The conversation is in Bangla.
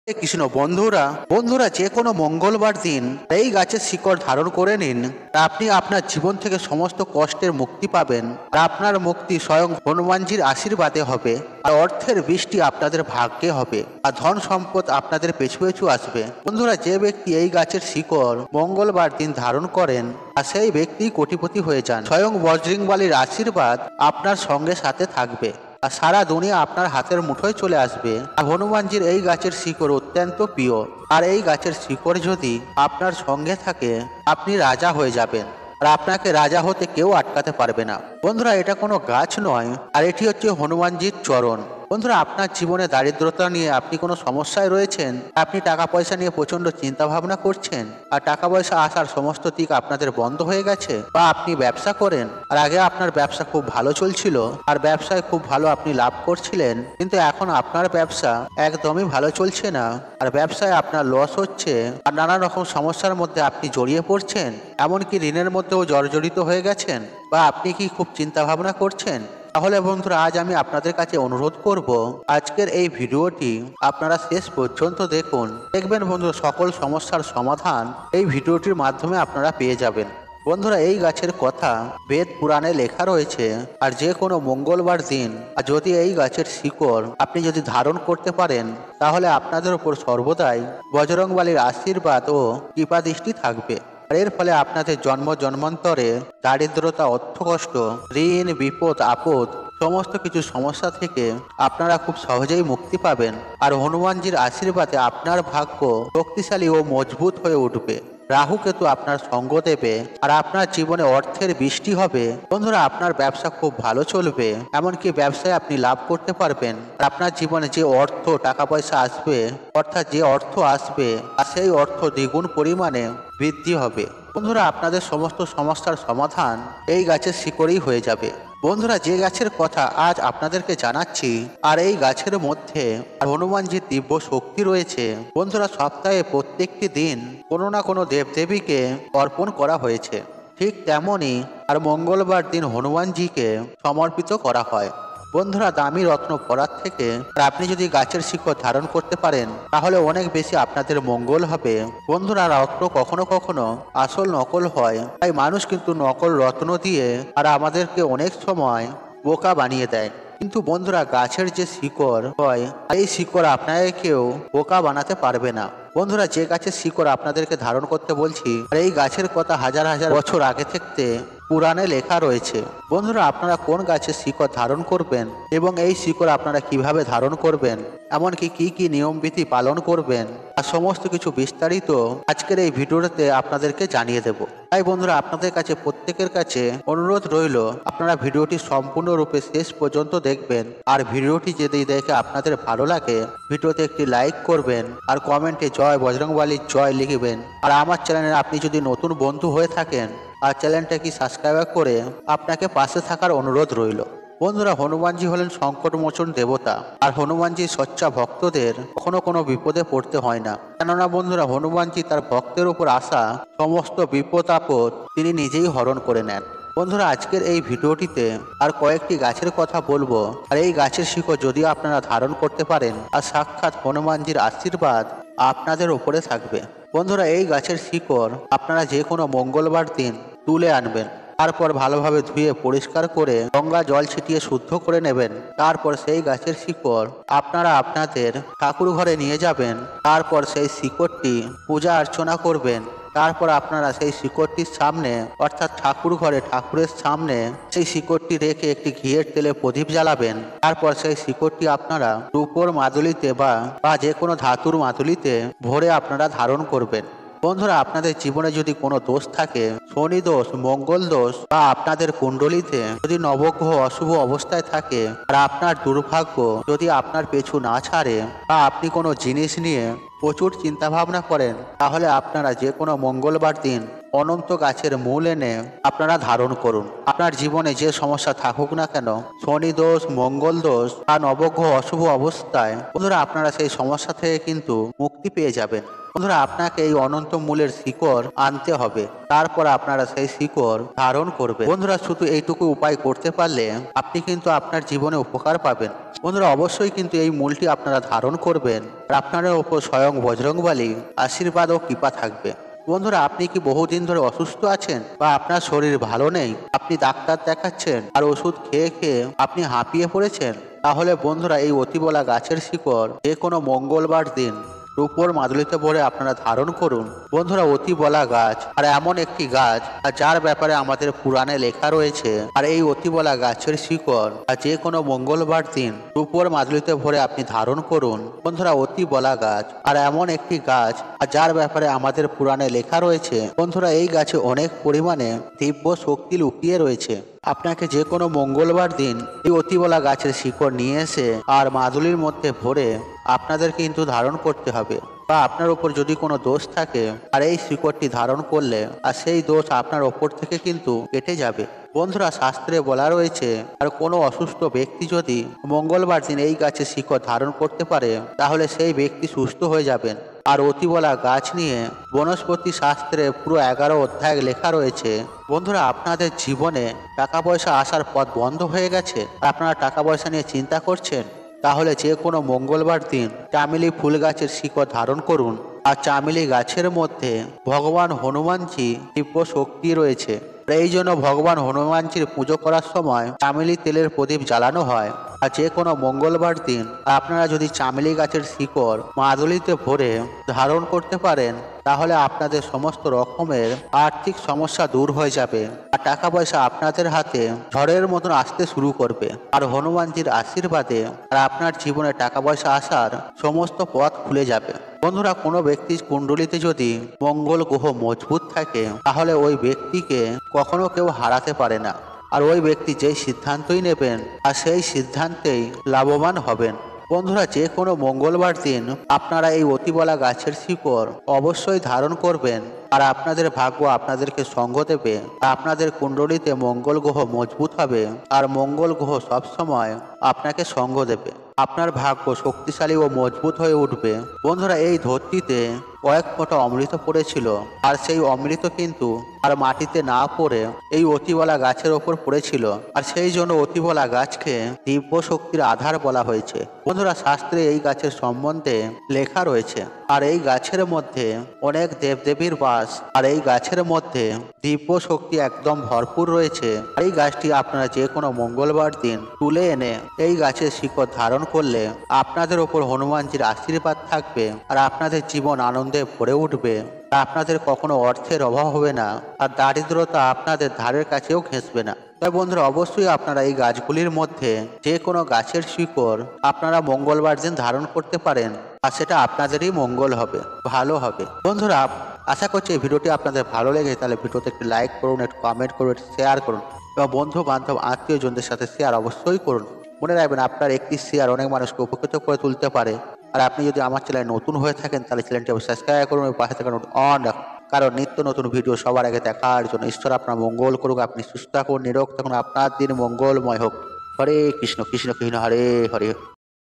কৃষ্ণ বন্ধুরা বন্ধুরা যে কোনো মঙ্গলবার দিন এই গাছের শিকড় ধারণ করে নিন। আপনি আপনার জীবন থেকে সমস্ত কষ্টের মুক্তি পাবেন। আর আপনার মুক্তি স্বয়ং হনুমানজির আশীর্বাদে হবে। আর অর্থের বৃষ্টি আপনাদের ভাগ্যে হবে। আর ধন সম্পদ আপনাদের পেছু পেছু আসবে। বন্ধুরা যে ব্যক্তি এই গাছের শিকড় মঙ্গলবার দিন ধারণ করেন আর সেই ব্যক্তি কোটিপতি হয়ে যান। স্বয়ং বজরংবলীর আশীর্বাদ আপনার সঙ্গে সাথে থাকবে আর সারা দুনিয়া আপনার হাতের মুঠোয় চলে আসবে। আর হনুমানজির এই গাছের শিকড় অত্যন্ত প্রিয়। আর এই গাছের শিকড় যদি আপনার সঙ্গে থাকে আপনি রাজা হয়ে যাবেন। আর আপনাকে রাজা হতে কেউ আটকাতে পারবে না। বন্ধুরা এটা কোনো গাছ নয়, আর এটি হচ্ছে হনুমানজির চরণ। বন্ধুরা আপনার জীবনে দারিদ্রতা নিয়ে আপনি কোনো সমস্যায় রয়েছেন, আপনি টাকা পয়সা নিয়ে প্রচন্ড চিন্তা ভাবনা করছেন আর টাকা পয়সা আসার সমস্ত দিক আপনাদের বন্ধ হয়ে গেছে, বা আপনি ব্যবসা করেন আর আগে আপনার ব্যবসা খুব ভালো চলছিল আর ব্যবসায় খুব ভালো আপনি লাভ করছিলেন, কিন্তু এখন আপনার ব্যবসা একদমই ভালো চলছে না আর ব্যবসায় আপনার লস হচ্ছে আর নানা রকম সমস্যার মধ্যে আপনি জড়িয়ে পড়ছেন, এমনকি ঋণের মধ্যেও জর্জরিত হয়ে গেছেন, বা আপনি কি খুব চিন্তা ভাবনা করছেন, তাহলে বন্ধুরা আজ আমি আপনাদের কাছে অনুরোধ করব আজকের এই ভিডিওটি আপনারা শেষ পর্যন্ত দেখুন। দেখবেন বন্ধুরা সকল সমস্যার সমাধান এই ভিডিওটির মাধ্যমে আপনারা পেয়ে যাবেন। বন্ধুরা এই গাছের কথা বেদ পুরাণে লেখা রয়েছে। আর যে কোনো মঙ্গলবার দিন আর যদি এই গাছের শিকড় আপনি যদি ধারণ করতে পারেন তাহলে আপনাদের উপর সর্বদাই বজরংবলীর আশীর্বাদ ও কৃপাদৃষ্টি থাকবে। এর ফলে আপনাদের জন্ম জন্মান্তরে দারিদ্রতা, অর্থকষ্ট, ঋণ, বিপদ, আপদ সমস্ত কিছু সমস্যা থেকে আপনারা খুব সহজেই মুক্তি পাবেন। আর হনুমানজির আশীর্বাদে আপনার ভাগ্য শক্তিশালী ও মজবুত হয়ে উঠবে। রাহু কেতু আপনার সঙ্গ দেবে আর আপনার জীবনে অর্থের বৃষ্টি হবে। বন্ধুরা আপনার ব্যবসা খুব ভালো চলবে, এমনকি ব্যবসায় আপনি লাভ করতে পারবেন। আর আপনার জীবনে যে অর্থ টাকা পয়সা আসবে, অর্থাৎ যে অর্থ আসবে আর সেই অর্থ দ্বিগুণ পরিমাণে বৃদ্ধি হবে। বন্ধুরা আপনাদের সমস্ত সমস্যার সমাধান এই গাছের শিকড়েই হয়ে যাবে। বন্ধুরা যে গাছের কথা আজ আপনাদেরকে জানাচ্ছি আর এই গাছের মধ্যে হনুমানজির দিব্য শক্তি রয়েছে। বন্ধুরা সপ্তাহে প্রত্যেকটি দিন কোনো না কোনো দেবদেবীকে অর্পণ করা হয়েছে, ঠিক তেমনই আর মঙ্গলবার দিন হনুমানজিকে সমর্পিত করা হয়। বন্ধুরা দামি রত্ন পরার থেকে আপনি যদি গাছের শিকড় ধারণ করতে পারেন তাহলে অনেক বেশি আপনাদের মঙ্গল হবে। বন্ধুরা রত্ন কখনো কখনো আসল নকল হয়, তাই মানুষ কিন্তু নকল রত্ন দিয়ে আর আমাদেরকে অনেক সময় বোকা বানিয়ে দেয়। কিন্তু বন্ধুরা গাছের যে শিকড় হয় এই শিকড় আপনাকে কেউ বোকা বানাতে পারবে না। বন্ধুরা যে গাছের শিকড় আপনাদেরকে ধারণ করতে বলছি আর এই গাছের কথা হাজার হাজার বছর আগে থেকে পুরাণে লেখা রয়েছে। বন্ধুরা আপনারা কোন গাছের শিকড় ধারণ করবেন এবং এই শিকড় আপনারা কিভাবে ধারণ করবেন, এমনকি কি কি নিয়মবিধি পালন করবেন আর সমস্ত কিছু বিস্তারিত আজকের এই ভিডিওতে আপনাদেরকে জানিয়ে দেব। তাই বন্ধুরা আপনাদের কাছে প্রত্যেকের কাছে অনুরোধ রইল আপনারা ভিডিওটি সম্পূর্ণরূপে শেষ পর্যন্ত দেখবেন। আর ভিডিওটি যদি দেখে আপনাদের ভালো লাগে ভিডিওতে একটি লাইক করবেন আর কমেন্টে জয় বজরংবলীর জয় লিখবেন। আর আমার চ্যানেলে আপনি যদি নতুন বন্ধু হয়ে থাকেন আর চ্যানেলটাকে সাবস্ক্রাইব করে আপনাকে পাশে থাকার অনুরোধ রইল। বন্ধুরা হনুমানজি হলেন সংকটমোচন দেবতা আর হনুমানজি সচ্চা ভক্তদের কখনো কোনো বিপদে পড়তে হয় না। কেননা বন্ধুরা হনুমানজি তার ভক্তের উপর আসা সমস্ত বিপদ আপদ তিনি নিজেই হরণ করে নেন। বন্ধুরা আজকের এই ভিডিওটিতে আর কয়েকটি গাছের কথা বলবো আর এই গাছের শিকড় যদি আপনারা ধারণ করতে পারেন আর সাক্ষাৎ হনুমানজির আশীর্বাদ আপনাদের উপরে থাকবে। বন্ধুরা এই গাছের শিকড় আপনারা যে কোনো মঙ্গলবার দিন তুলে আনবেন, তারপর ভালোভাবে ধুয়ে পরিষ্কার করে গঙ্গা জল ছিটিয়ে শুদ্ধ করে নেবেন। তারপর সেই গাছের শিকড় আপনারা আপনাদের ঠাকুর ঘরে নিয়ে যাবেন। তারপর সেই শিকড়টি পূজা অর্চনা করবেন। তারপর আপনারা সেই শিকড়টির সামনে অর্থাৎ ঠাকুর ঘরে ঠাকুরের সামনে সেই শিকড়টি রেখে একটি ঘিয়ের তেলে প্রদীপ জ্বালাবেন। তারপর সেই শিকড়টি আপনারা রূপোর মাদুলিতে বা যে কোনো ধাতুর মাদুলিতে ভরে আপনারা ধারণ করবেন। বন্ধুরা আপনাদের জীবনে যদি কোনো দোষ থাকে, শনি দোষ, মঙ্গল দোষ, বা আপনাদের কুণ্ডলিতে যদি নবগ্রহ অশুভ অবস্থায় থাকে আর আপনার দুর্ভাগ্য যদি আপনার পেছু না ছাড়ে বা আপনি কোনো জিনিস নিয়ে প্রচুর চিন্তা ভাবনা করেন, তাহলে আপনারা যে কোনো মঙ্গলবার দিন অনন্ত গাছের মূল এনে আপনারা ধারণ করুন। আপনার জীবনে যে সমস্যা থাকুক না কেন, শনি দোষ, মঙ্গল দোষ বা নবগ্রহ অশুভ অবস্থায়, বন্ধুরা আপনারা সেই সমস্যা থেকে কিন্তু মুক্তি পেয়ে যাবেন। বন্ধুরা আপনাকে এই অনন্ত মূলের শিকড় আনতে হবে, তারপর আপনারা সেই শিকড় ধারণ করবে। বন্ধুরা শুধু এইটুকু উপায় করতে পারলে আপনি কিন্তু আপনার জীবনে উপকার পাবেন। বন্ধুরা অবশ্যই কিন্তু এই মূলটি আপনারা ধারণ করবেন আর আপনার উপর স্বয়ং বজরংবলী আশীর্বাদ ও কৃপা থাকবে। বন্ধুরা আপনি কি বহুদিন ধরে অসুস্থ আছেন বা আপনার শরীর ভালো নেই, আপনি ডাক্তার দেখাচ্ছেন আর ওষুধ খেয়ে খেয়ে আপনি হাঁপিয়ে পড়েছেন, তাহলে বন্ধুরা এই অতিবলা গাছের শিকড় যে কোনো মঙ্গলবার দিন রূপোর মাদুলিতে ভরে আপনারা ধারণ করুন। বন্ধুরা অতিবলা গাছ আর এমন একটি গাছ আর যার ব্যাপারে আমাদের পুরাণে লেখা রয়েছে, আর এই অতিবলা গাছের শিকড় আর যে কোনো মঙ্গলবার দিন রূপোর মাদুলিতে ভরে আপনি ধারণ করুন। বন্ধুরা অতিবলা গাছ আর এমন একটি গাছ আর যার ব্যাপারে আমাদের পুরাণে লেখা রয়েছে, বন্ধুরা এই গাছে অনেক পরিমাণে দিব্য শক্তি লুকিয়ে রয়েছে। আপনাকে যে কোনো মঙ্গলবার দিন এই অতিবলা গাছের শিকড় নিয়ে এসে আর মাদুলির মধ্যে ভরে আপনাদের কিন্তু ধারণ করতে হবে, বা আপনার উপর যদি কোনো দোষ থাকে আর এই শিকড়টি ধারণ করলে আর সেই দোষ আপনার ওপর থেকে কিন্তু কেটে যাবে। বন্ধুরা শাস্ত্রে বলা রয়েছে, আর কোনো অসুস্থ ব্যক্তি যদি মঙ্গলবার দিন এই গাছের শিকড় ধারণ করতে পারে তাহলে সেই ব্যক্তি সুস্থ হয়ে যাবেন। আর অতিবলা গাছ নিয়ে বনস্পতি শাস্ত্রে পুরো 11 অধ্যায় লেখা রয়েছে। বন্ধুরা আপনাদের জীবনে টাকা পয়সা আসার পথ বন্ধ হয়ে গেছে, আপনারা টাকা পয়সা নিয়ে চিন্তা করছেন, তাহলে যে কোনো মঙ্গলবার দিন চামেলি ফুল গাছের শিকড় ধারণ করুন। আর চামেলি গাছের মধ্যে ভগবান হনুমানজি দিব্য শক্তি রয়েছে, এই জন্য ভগবান হনুমানজির পুজো করার সময় চামেলি তেলের প্রদীপ জ্বালানো হয়। আর যে কোনো মঙ্গলবার দিন আপনারা যদি চামেলি গাছের শিকড় মাদুলিতে ভরে ধারণ করতে পারেন তাহলে আপনাদের সমস্ত রকমের আর্থিক সমস্যা দূর হয়ে যাবে আর টাকা পয়সা আপনাদের হাতে ঝড়ের মতন আসতে শুরু করবে। আর হনুমানজির আশীর্বাদে আর আপনার জীবনে টাকা পয়সা আসার সমস্ত পথ খুলে যাবে। বন্ধুরা কোনো ব্যক্তির কুণ্ডলিতে যদি মঙ্গল গ্রহ মজবুত থাকে তাহলে ওই ব্যক্তিকে কখনো কেউ হারাতে পারে না, আর ওই ব্যক্তি যেই সিদ্ধান্তই নেবেন আর সেই সিদ্ধান্তেই লাভবান হবেন। বন্ধুরা যে কোনো মঙ্গলবার দিন আপনারা এই অতিবলা গাছের শিকড় অবশ্যই ধারণ করবেন, আর আপনাদের ভাগ্য আপনাদেরকে সঙ্গ দেবে। আপনাদের কুণ্ডলিতে মঙ্গল গ্রহ মজবুত হবে আর মঙ্গল গ্রহ সবসময় আপনাকে সঙ্গ দেবে, আপনার ভাগ্য শক্তিশালী ও মজবুত হয়ে উঠবে। বন্ধুরা এই ধরতিতে কয়েক ফোঁটা অমৃত পড়েছিল, আর সেই অমৃত কিন্তু আর মাটিতে না পড়ে এই অতিবলা গাছের ওপর পড়েছিল, আর সেই জন্য অতিবলা গাছকে দিব্য শক্তির আধার বলা হয়েছে। বন্ধুরা শাস্ত্রে এই গাছের সম্বন্ধে লেখা রয়েছে, আর এই গাছের মধ্যে অনেক দেবদেবীর বাস, আর এই গাছের মধ্যে দিব্য শক্তি একদম ভরপুর রয়েছে। এই গাছটি আপনারা যে কোনো মঙ্গলবার দিন তুলে এনে এই গাছের শিকড় ধারণ করলে আপনাদের ওপর হনুমানজির আশীর্বাদ থাকবে আর আপনাদের জীবন আনন্দে ভরে উঠবে। আপনাদের কখনো অর্থের অভাব হবে না আর দারিদ্রতা আপনাদের ধারের কাছেও ঘেঁষবে না। তাই বন্ধুরা অবশ্যই আপনারা এই গাছগুলির মধ্যে যে কোনো গাছের শিকড় আপনারা মঙ্গলবার দিন ধারণ করতে পারেন, আর সেটা আপনাদেরই মঙ্গল হবে, ভালো হবে। বন্ধুরা আশা করছি এই ভিডিওটি আপনাদের ভালো লেগে তাহলে ভিডিওতে একটি লাইক করুন, একটু কমেন্ট করুন, শেয়ার করুন এবং বন্ধু বান্ধব আত্মীয়জনদের সাথে শেয়ার অবশ্যই করুন। মনে রাখবেন আপনার একটি শেয়ার অনেক মানুষকে উপকৃত করে তুলতে পারে। আর আপনি যদি আমার চ্যানেলে নতুন হয়ে থাকেন তাহলে চ্যানেলটি সাবস্ক্রাইব করুন এবং পাশে থাকা নোট অন রাখুন, কারণ নিত্য নতুন ভিডিও সবার আগে দেখার জন্য। ঈশ্বর আপনার মঙ্গল করুক, আপনি সুস্থ থাকুন, নিরোগ থাকুন, আপনার দিন মঙ্গলময় হোক। হরে কৃষ্ণ কৃষ্ণ কৃষ্ণ হরে হরে।